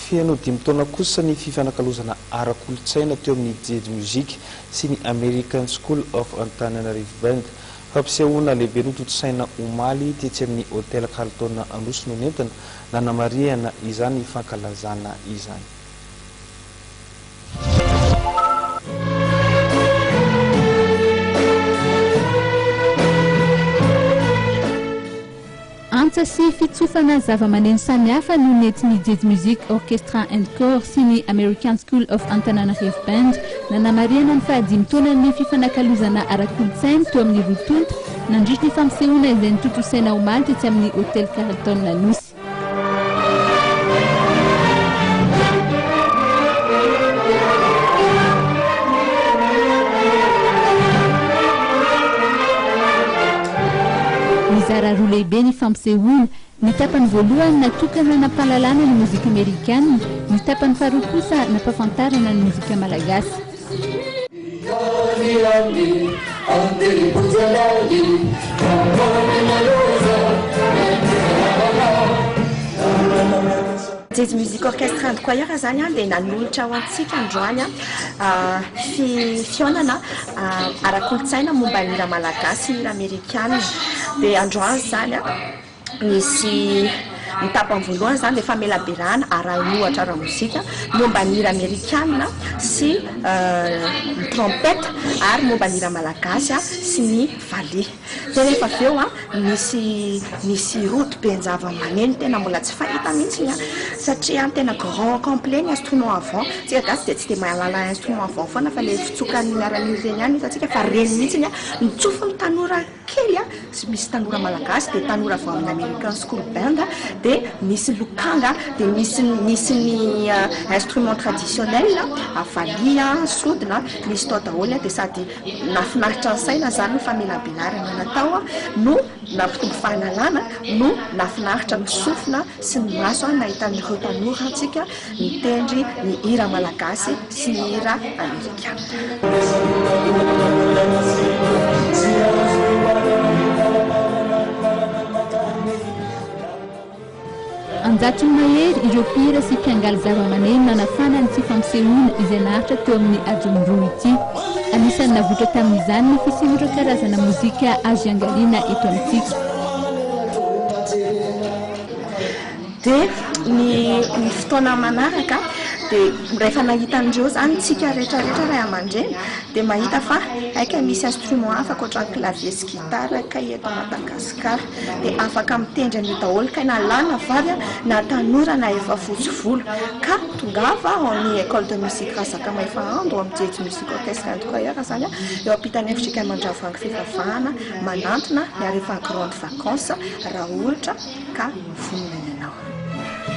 Fiano 5 taona kosa ny fifanakalozana ara-kolontsaina teo amin'ny jazz music sy ny American School of Antananarivo Band. Fampisehoana lehibe nototosaina omaly tetsy amin'ny hôtel Carlton Androso no nentina nanamariana izany fankalazana izany. Antsa sy fitsofana zava-maneno samihafa no nentin'ny Jazz Music Orchestra and Chor sy ny American School of Antananarivo Band nanamariana ny fahadimy taona ny fifanakalozana ara-kolontsaina teo amin'ny rotonta nandritra ny fampisehoana izay nototosaina omaly tetsy amin'ny hôtel Carlton Androso. Mizara roa lehibe ny fampisehoana, ny tapany voalohany natokana nampahalalana ny mozika amerikana, ny tapany faharoa kosa nampahafantarana ny mozika malagasy. Jazz Music Orchestra and Choir zany dia nanolotra ho antsika androany fionana ara-kolontsaina momba ny hira malagasy ny hira amerikana. Dia androany zany misy ny tapany voalohany zany dia famelaberana ara-nohatra ara-mozika momba ny hira amerikana sy ny trompette ary momba ny hira malagasy sy ny valet. Dia rehefa avy eo misy route be zava-maneno tena mbola tsy fahita mihitsy satria tena grand complet ny instrument avant. Tsika gasy dia tsy dia mahalala instrument avant foana fa le fitsokan'ny miaramila ireny ihany satsika fa reny mihitsy ny tsofin'ny tanora kely misy tanora malagasy dia tanora avy amin'ny American School Band dia misy lokanga dia misy ny instrument traditionnel avalia sodina misy tao daholo dia sady nafinaritra ny saina zany ny famelabelarana natao no nampitombo fahalalana no nafinaritra ny sofina sy ny maso nahitan'ireo tanora antsika mitendry ny hira malagasy sy ny hira amerikana. Anjatry mahery ireo mpihira sy mpiangaly zava-maneno nanafana ny tsy fampisehoana izay nahatra teo amin'ny ajomoroa ity. Anisany navotra tamin'izany ny fisian'ireo karazana mozika azo iangaliana eto amintsika. Dia ny fotoana manaraka dia rehefa nahita andreo zany tsika rehetrarehetra ray aman-dreny dia mahita fa aika misy instrument hafa ankoatran'ny clavier sy gitara kay eto Madagasikara dia afaka mitendry ny daholo kay na lahy na vavy na tanora na efa fotsy volo ka tongava ao amin'ny école de musique Razakamaefandro amin'ny Jazz Music Orchestra and Choir zany eo ampitany efitra mandravangy fivavahana manantona miary efa grande vacances raha ohatra ka vonona ianao.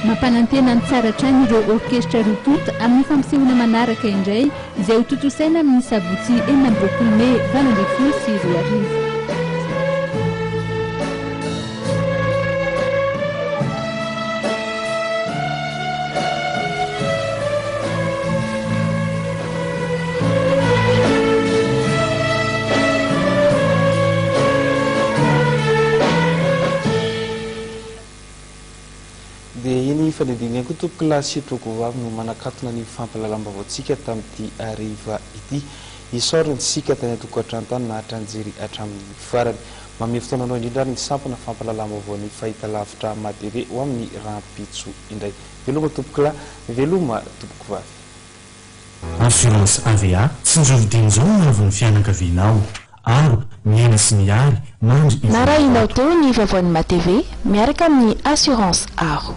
Mampanantena ny tsara hatrany ireo orkestra rotonta amin'ny fampisehoana manaraka indray izay ho totosaina amin'ny sabotsy 22 Mey 2024. Dia iny fanedinay ko tompoko lasy troko vavy no manakatona ny fampalalam-bavantsika tamin'ity ariva ity. Isoriny sika tany atokantrano nahatra anjery hatramin'ny farany. Mame fotoananao indrindra ny sampana fampalalam-bavao ny fahita lavitra matv ho amin'ny rahampitso indray. Veloma tompoko la, veloma tompoko vavy. Assurance AVA tsy njovidin'izao navon'ny fianakavianao. Aro, miaina sy miary, mandry narahinao teo ny vavoan'ny matv miaraka amin'ny assurance Aro.